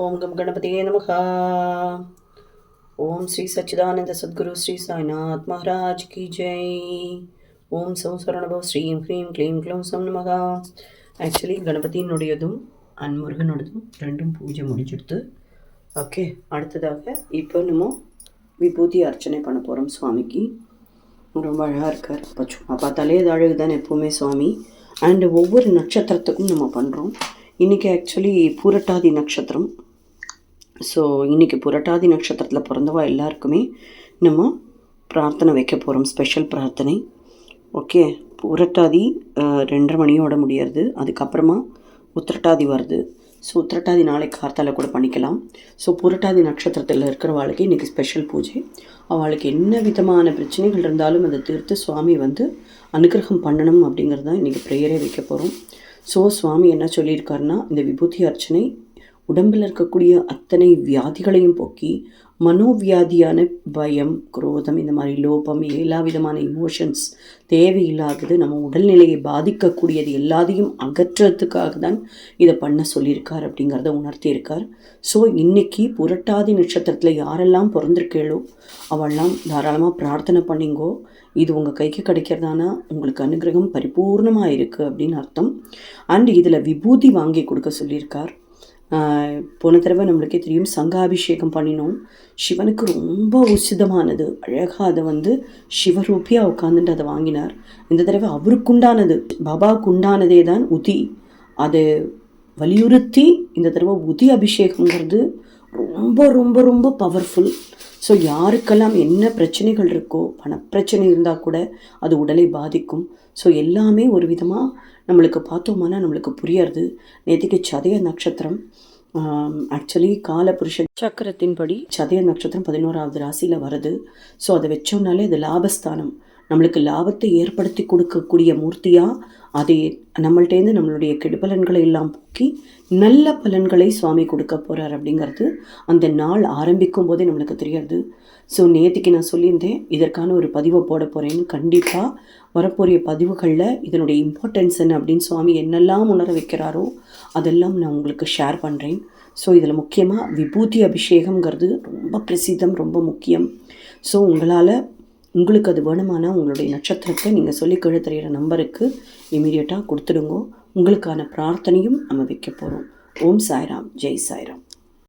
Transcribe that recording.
ओम गम गणपतिये नमः। ओम श्री सच्चिदानंद सद्गुरु श्री साईनाथ महाराज की जय. ஓம் சௌ சரணபவ் ஸ்ரீம் க்ரீம் க்ளீம் க்ளௌம் சம் நமகா. ஆக்சுவலி கணபதியினுடையதும் முருகனுடையதும் ரெண்டும் பூஜை முடிஞ்சிடுது. ஓகே, அடுத்ததாக இப்போ நம்ம விபூதி அர்ச்சனை பண்ண போகிறோம் சுவாமிக்கு. ரொம்ப அழகாக இருக்கார். இப்போ சும்மா பார்த்தாலே அது அழகு தானே எப்போவுமே சுவாமி. அண்டு ஒவ்வொரு நட்சத்திரத்துக்கும் நம்ம பண்ணுறோம். இன்றைக்கி ஆக்சுவலி பூரட்டாதி நட்சத்திரம். ஸோ இன்றைக்கி புரட்டாதி நட்சத்திரத்தில் பிறந்தவா எல்லாருக்குமே நம்ம பிரார்த்தனை வைக்க போகிறோம், ஸ்பெஷல் பிரார்த்தனை. ஓகே, புரட்டாதி 2:30 மணியோட முடியறது. அதுக்கப்புறமா உத்திரட்டாதி வருது. ஸோ உத்திரட்டாதி நாளைக்கு கார்த்தால கூட பண்ணிக்கலாம். ஸோ புரட்டாதி நட்சத்திரத்தில் இருக்கிறவாளுக்கு இன்றைக்கி ஸ்பெஷல் பூஜை. அவளுக்கு என்ன விதமான பிரச்சனைகள் இருந்தாலும் அதை தீர்த்து சுவாமி அனுகிரகம் பண்ணணும் அப்படிங்கிறது தான் இன்றைக்கி ப்ரேயரே வைக்க போகிறோம். ஸோ சுவாமி என்ன சொல்லியிருக்காருன்னா, இந்த விபூதி அர்ச்சனை உடம்பில் இருக்கக்கூடிய அத்தனை வியாதிகளையும் போக்கி மனோவியாதியான பயம், குரோதம், இந்த மாதிரி லோபம், எல்லா விதமான இமோஷன்ஸ் தேவையில்லாதது நம்ம உடல்நிலையை பாதிக்கக்கூடியது எல்லாத்தையும் அகற்றுறதுக்காக தான் இதை பண்ண சொல்லியிருக்கார் அப்படிங்கிறத உணர்த்தியிருக்கார். ஸோ இன்றைக்கி புரட்டாதி நட்சத்திரத்தில் யாரெல்லாம் பிறந்திருக்கேளோ அவெல்லாம் தாராளமாக பிரார்த்தனை பண்ணிங்கோ. இது உங்கள் கைக்கு கிடைக்கிறதானா உங்களுக்கு அனுகிரகம் பரிபூர்ணமாக இருக்குது அப்படின்னு அர்த்தம். அண்ட் இதில் விபூதி வாங்கி கொடுக்க சொல்லியிருக்கார். போன தடவை நம்மளுக்கே தெரியும், சங்காபிஷேகம் பண்ணினோம். சிவனுக்கு ரொம்ப உசிதமானது, அழகாக அதை சிவரூபியாக உட்காந்துட்டு அதை வாங்கினார். இந்த தடவை அவருக்குண்டானது, பாபாவுக்கு உண்டானதே தான் உதி. அதை வலியுறுத்தி இந்த தடவை உதி அபிஷேகங்கிறது ரொம்ப ரொம்ப ரொம்ப பவர்ஃபுல். ஸோ யாருக்கெல்லாம் என்ன பிரச்சனைகள் இருக்கோ, பணப்பிரச்சனை இருந்தால் கூட அது உடலை பாதிக்கும். ஸோ எல்லாமே ஒரு விதமாக நம்மளுக்கு பார்த்தோம்னா நம்மளுக்கு புரியறது. நேற்றுக்கு சதய நட்சத்திரம். ஆக்சுவலி காலபுருஷ சக்கரத்தின்படி சதய நட்சத்திரம் 11வது ராசியில் வருது. ஸோ அதை வச்சோம்னாலே அது லாபஸ்தானம், நம்மளுக்கு லாபத்தை ஏற்படுத்தி கொடுக்கக்கூடிய மூர்த்தியாக அதை நம்மள்டேருந்து நம்மளுடைய கெடுபலன்களை எல்லாம் போக்கி நல்ல பலன்களை சுவாமி கொடுக்க போகிறார் அப்படிங்கிறது அந்த நாள் ஆரம்பிக்கும் போதே நம்மளுக்கு தெரியாது. ஸோ நேற்றுக்கு நான் சொல்லியிருந்தேன் இதற்கான ஒரு பதிவை போட போகிறேன்னு. கண்டிப்பாக வரப்போகிற பதிவுகளில் இதனுடைய இம்பார்ட்டன்ஸ் என்ன அப்படின்னு சுவாமி என்னெல்லாம் உணர வைக்கிறாரோ அதெல்லாம் நான் உங்களுக்கு ஷேர் பண்ணுறேன். ஸோ இதில் முக்கியமாக விபூதி அபிஷேகங்கிறது ரொம்ப பிரசித்தம், ரொம்ப முக்கியம். ஸோ உங்களுக்கு அது வேணுமானா உங்களுடைய நட்சத்திரத்தை நீங்கள் சொல்லி கீழே தெரிகிற நம்பருக்கு இமீடியட்டாக கொடுத்துடுங்க. உங்களுக்கான பிரார்த்தனையும் நம்ம வைக்க போகிறோம். ஓம் சாய்ராம், ஜெய் சாய்ராம்.